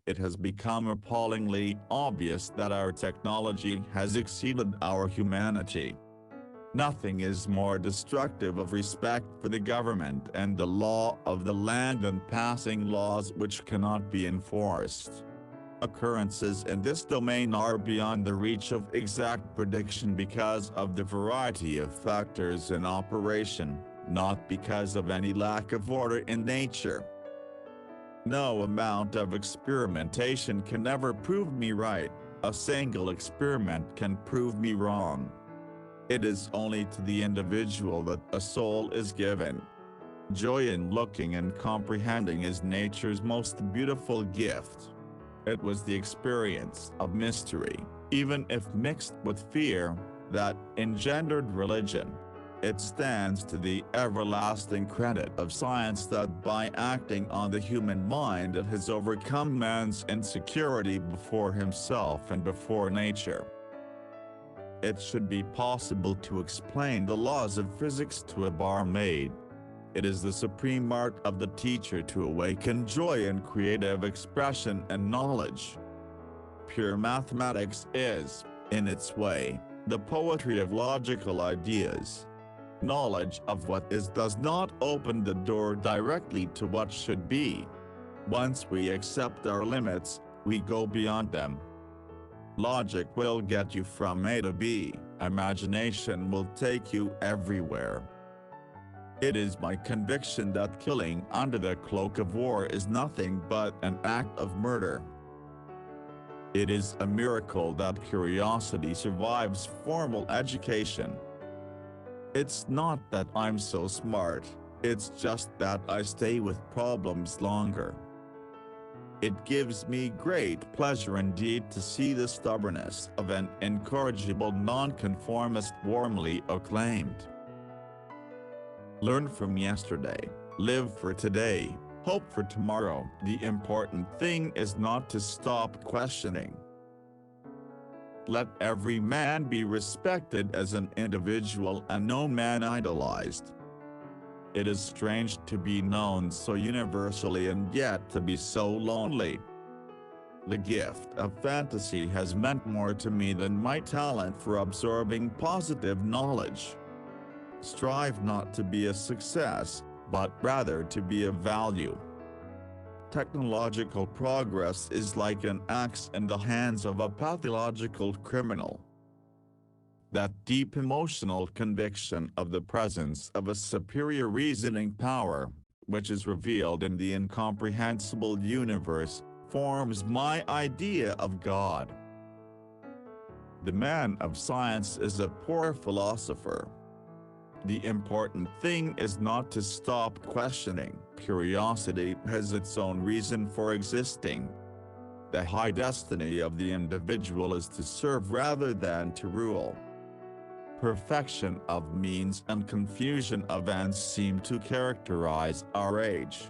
it has become appallingly obvious that our technology has exceeded our humanity. Nothing is more destructive of respect for the government and the law of the land than passing laws which cannot be enforced. Occurrences in this domain are beyond the reach of exact prediction because of the variety of factors in operation, not because of any lack of order in nature. No amount of experimentation can ever prove me right, a single experiment can prove me wrong. It is only to the individual that a soul is given. Joy in looking and comprehending is nature's most beautiful gift. It was the experience of mystery, even if mixed with fear, that engendered religion. It stands to the everlasting credit of science that by acting on the human mind it has overcome man's insecurity before himself and before nature. It should be possible to explain the laws of physics to a barmaid. It is the supreme art of the teacher to awaken joy in creative expression and knowledge. Pure mathematics is, in its way, the poetry of logical ideas. Knowledge of what is does not open the door directly to what should be. Once we accept our limits, we go beyond them. Logic will get you from A to B, imagination will take you everywhere. It is my conviction that killing under the cloak of war is nothing but an act of murder. It is a miracle that curiosity survives formal education. It's not that I'm so smart, it's just that I stay with problems longer. It gives me great pleasure indeed to see the stubbornness of an incorrigible nonconformist warmly acclaimed. Learn from yesterday, live for today, hope for tomorrow. The important thing is not to stop questioning. Let every man be respected as an individual and no man idolized. It is strange to be known so universally and yet to be so lonely. The gift of fantasy has meant more to me than my talent for absorbing positive knowledge. Strive not to be a success, but rather to be of value. Technological progress is like an axe in the hands of a pathological criminal. That deep emotional conviction of the presence of a superior reasoning power, which is revealed in the incomprehensible universe, forms my idea of God. The man of science is a poor philosopher. The important thing is not to stop questioning. Curiosity has its own reason for existing. The high destiny of the individual is to serve rather than to rule. Perfection of means and confusion of ends seem to characterize our age.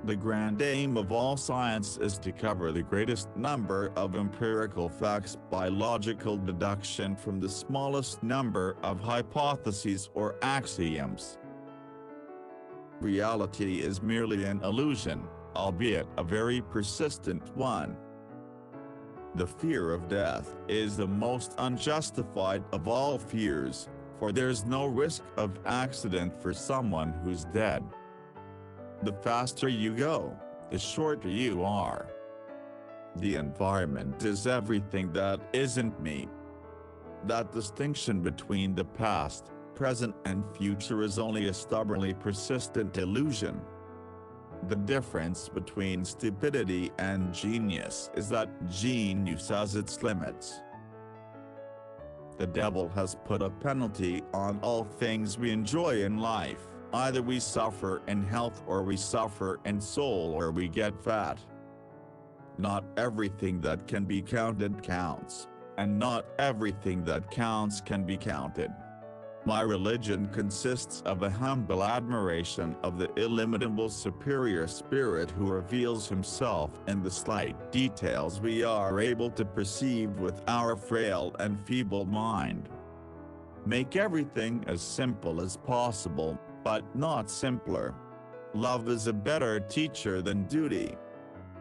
The grand aim of all science is to cover the greatest number of empirical facts by logical deduction from the smallest number of hypotheses or axioms. Reality is merely an illusion, albeit a very persistent one. The fear of death is the most unjustified of all fears, for there's no risk of accident for someone who's dead. The faster you go, the shorter you are. The environment is everything that isn't me. That distinction between the past, present and future is only a stubbornly persistent illusion. The difference between stupidity and genius is that genius has its limits. The devil has put a penalty on all things we enjoy in life. Either we suffer in health or we suffer in soul or we get fat. Not everything that can be counted counts, and not everything that counts can be counted. My religion consists of a humble admiration of the illimitable superior spirit who reveals himself in the slight details we are able to perceive with our frail and feeble mind. Make everything as simple as possible, but not simpler. Love is a better teacher than duty.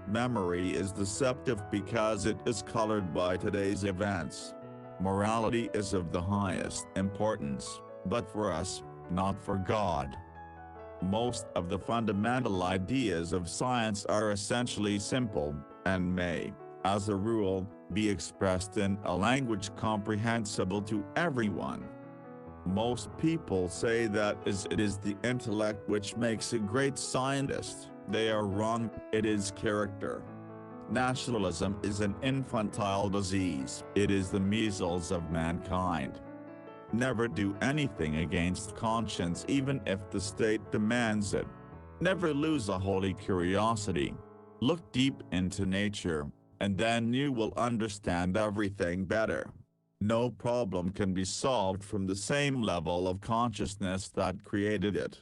Memory is deceptive because it is colored by today's events. Morality is of the highest importance, but for us, not for God. Most of the fundamental ideas of science are essentially simple, and may, as a rule, be expressed in a language comprehensible to everyone. Most people say that it is the intellect which makes a great scientist. They are wrong, it is character. Nationalism is an infantile disease. It is the measles of mankind. Never do anything against conscience even if the state demands it. Never lose a holy curiosity. Look deep into nature, and then you will understand everything better. No problem can be solved from the same level of consciousness that created it.